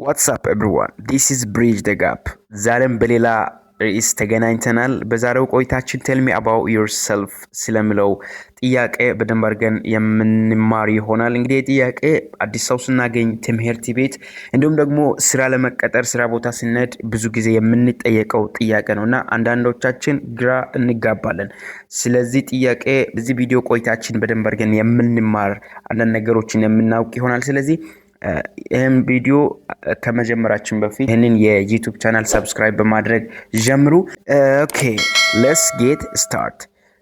What's up everyone? This is Bridge the Gap. ዛሬም በሌላ ርዕስ ተገናኝተናል። በዛሬው ቆይታችን tell me about yourself ስለሚለው ጥያቄ በደንብ አድርገን የምንማር ይሆናል። እንግዲህ ጥያቄ አዲስ ሰው ስናገኝ ትምህርት ቤት እንዲሁም ደግሞ ስራ ለመቀጠር ስራ ቦታ ስንሄድ ብዙ ጊዜ የምንጠየቀው ጥያቄ ነውና አንዳንዶቻችን ግራ እንጋባለን። ስለዚህ ጥያቄ በዚህ ቪዲዮ ቆይታችን በደንብ አድርገን የምንማር አንዳንድ ነገሮችን የምናውቅ ይሆናል። ስለዚህ ይህን ቪዲዮ ከመጀመራችን በፊት ይህንን የዩቲዩብ ቻናል ሰብስክራይብ በማድረግ ጀምሩ። ኦኬ ሌትስ ጌት ስታርት።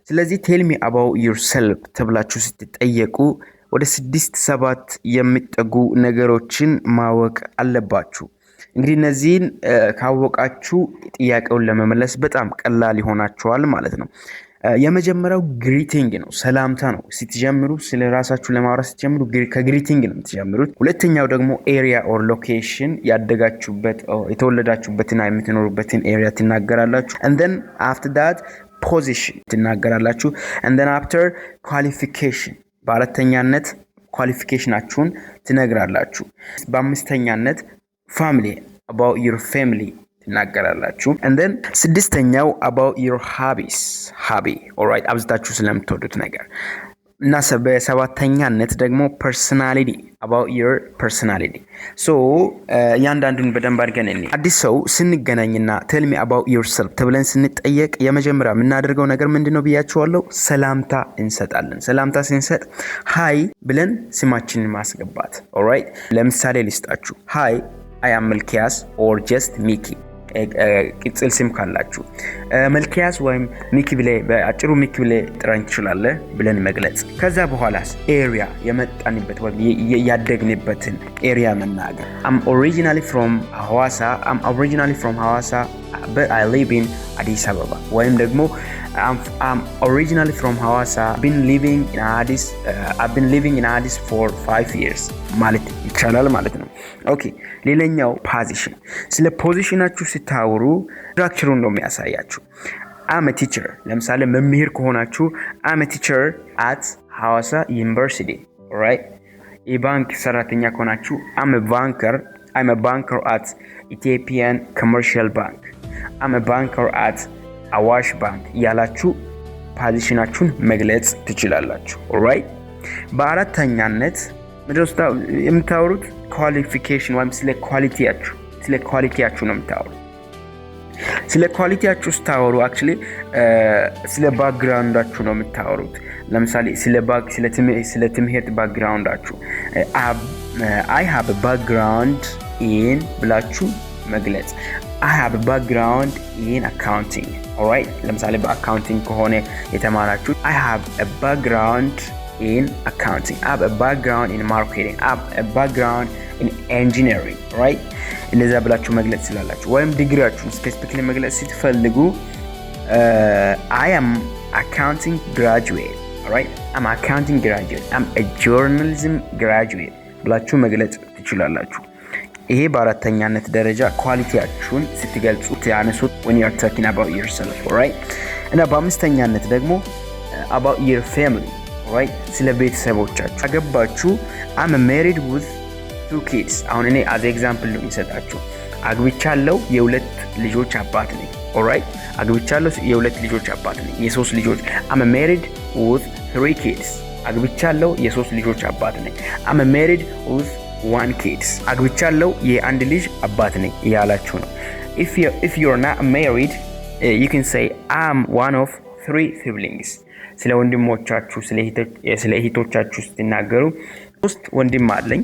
ስለዚህ ቴል ሚ አባውት ዩርሰልፍ ተብላችሁ ስትጠየቁ ወደ 6-7 የሚጠጉ ነገሮችን ማወቅ አለባችሁ። እንግዲህ እነዚህን ካወቃችሁ ጥያቄውን ለመመለስ በጣም ቀላል ይሆናችኋል ማለት ነው። የመጀመሪያው ግሪቲንግ ነው፣ ሰላምታ ነው። ስትጀምሩ ስለ ራሳችሁ ለማውራት ስትጀምሩ ከግሪቲንግ ነው የምትጀምሩት። ሁለተኛው ደግሞ ኤሪያ ኦር ሎኬሽን፣ ያደጋችሁበት የተወለዳችሁበትና የምትኖሩበትን ኤሪያ ትናገራላችሁ። and then after that position ትናገራላችሁ። and then after qualification፣ በአራተኛነት ኳሊፊኬሽናችሁን ትነግራላችሁ። በአምስተኛነት family, about your family ትናገራላችሁ። and then ስድስተኛው about your hobbies፣ hobby alright፣ አብዝታችሁ ስለምትወዱት ነገር እና በሰባተኛነት ደግሞ personality፣ about your personality። so ያንዳንዱን በደንብ አድርገን እንይ። አዲስ ሰው ስንገናኝና tell me about yourself ተብለን ስንጠየቅ የመጀመሪያ የምናደርገው ነገር ምንድነው ብያችኋለሁ? ሰላምታ እንሰጣለን። ሰላምታ ስንሰጥ ሃይ ብለን ስማችንን ማስገባት። alright፣ ለምሳሌ ልስጣችሁ። ሃይ I am መልኪያስ or just ሚኪ፣ ቅጽል ስም ካላችሁ መልኪያስ ወይም ሚኪ ብለ በአጭሩ ሚኪ ብለ ጥራኝ ትችላለህ ብለን መግለጽ። ከዛ በኋላስ ኤሪያ፣ የመጣንበት ወይም ያደግንበትን ኤሪያ መናገር። I'm originally from Hawassa but I live in Addis Ababa፣ ወይም ደግሞ I'm originally from Hawassa, I've been living in Addis for 5 years ማለት ይቻላል ማለት ነው። ኦኬ ሌላኛው ፖዚሽን። ስለ ፖዚሽናችሁ ስታወሩ ስትራክቸሩን ነው የሚያሳያችሁ። I'm a teacher፣ ለምሳሌ መምህር ከሆናችሁ I'm a teacher at Hawassa University፣ alright። የባንክ ሰራተኛ ከሆናችሁ I'm a banker at Ethiopian Commercial Bank፣ I'm a banker at አዋሽ ባንክ ያላችሁ ፖዚሽናችሁን መግለጽ ትችላላችሁ። ኦልራይት። በአራተኛነት ምንድነው የምታወሩት? ኳሊፊኬሽን ወይም ስለ ኳሊቲያችሁ ነው የምታወሩት። ስለ ኳሊቲያችሁ ስታወሩ አክቹሊ ስለ ባክግራውንዳችሁ ነው የምታወሩት። ለምሳሌ ስለ ትምህርት ባክግራውንዳችሁ I have a background in ብላችሁ መግለጽ። I have a background in accounting፣ alright። ለምሳሌ በአካውንቲንግ ከሆነ የተማራችሁ I have a background in accounting፣ I have a background in marketing፣ I have a background in engineering፣ alright። እንደዛ ብላችሁ መግለጽ ስላላችሁ። ወይም ዲግሪያችሁን ስፔሲፊክሊ መግለጽ ስትፈልጉ I am accounting graduate፣ alright። I'm accounting graduate፣ I'm a journalism graduate ብላችሁ መግለጽ ትችላላችሁ። ይሄ በአራተኛነት ደረጃ ኳሊቲያችሁን ስትገልጹ ያነሱት when you are talking about yourself፣ alright። እና በአምስተኛነት ደግሞ about your family፣ alright፣ ስለ ቤተሰቦቻችሁ አገባችሁ። I'm married with 2 kids። አሁን እኔ as example ነው የሚሰጣችሁ። አግብቻለሁ፣ የሁለት ልጆች አባት ነኝ፣ alright። አግብቻለሁ፣ የሁለት ልጆች አባት ነኝ፣ የሶስት ልጆች I'm married with 3 kids። አግብቻለሁ፣ የሶስት ልጆች አባት ነኝ I'm married with 1 kid። አግብቻለሁ፣ የአንድ ልጅ አባት ነኝ ያላችሁ ነው። if you're not married you can say I'm one of 3 siblings። ስለ ወንድሞቻችሁ ስለ እህቶቻችሁ ስትናገሩ 3 ወንድም አለኝ፣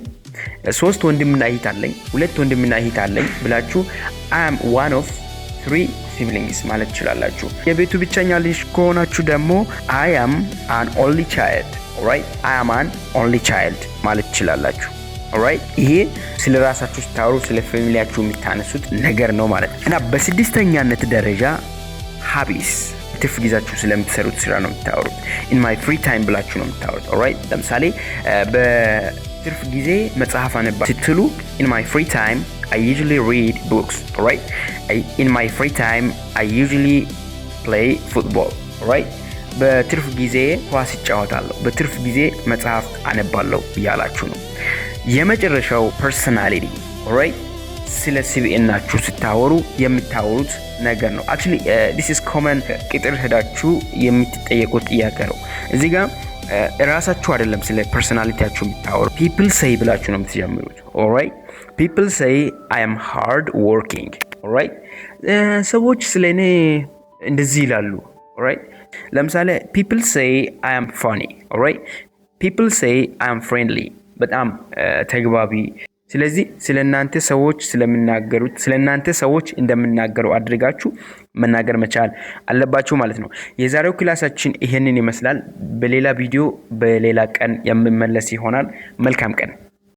3 ወንድምና እህት አለኝ፣ 2 ወንድምና እህት አለኝ ብላችሁ I'm one of 3 siblings ማለት ትችላላችሁ። የቤቱ ብቸኛ ልጅ ከሆናችሁ ደግሞ I am an only child፣ alright። I am an only child ማለት ትችላላችሁ። alright። ይሄ ስለ ራሳችሁ ስታወሩ ስለ ፋሚሊያችሁ የምታነሱት ነገር ነው ማለት ነው። እና በስድስተኛነት ደረጃ ሃቢስ፣ ትርፍ ጊዜያችሁ ስለምትሰሩት ስራ ነው የምታወሩት። in my free time ብላችሁ ነው የምታወሩት። alright። ለምሳሌ በትርፍ ጊዜ መጽሐፍ አነባ ስትሉ in my free time I usually read books፣ alright። in my free time I usually play football፣ alright። በትርፍ ጊዜ ኳስ እጫወታለሁ፣ በትርፍ ጊዜ መጽሐፍ አነባለሁ እያላችሁ ነው። የመጨረሻው personality፣ alright። ስለ ስብዕናችሁ ስታወሩ የምታወሩት ነገር ነው። አክቹሊ this is common ቅጥር ሄዳችሁ የምትጠየቁት ጥያቄ ነው። እዚህ ጋር ራሳችሁ አይደለም ስለ ፐርሰናሊቲያችሁ የምታወሩ people say ብላችሁ ነው የምትጀምሩት። ኦልራይት people say I am hard working። ኦልራይት ሰዎች ስለኔ እንደዚህ ይላሉ። ኦልራይት ለምሳሌ people say I am funny። ኦልራይት people say I am friendly። በጣም ተግባቢ። ስለዚህ ስለናንተ ሰዎች ስለምናገሩት ስለናንተ ሰዎች እንደምናገሩ አድርጋችሁ መናገር መቻል አለባችሁ ማለት ነው። የዛሬው ክላሳችን ይሄንን ይመስላል። በሌላ ቪዲዮ በሌላ ቀን የምመለስ ይሆናል። መልካም ቀን።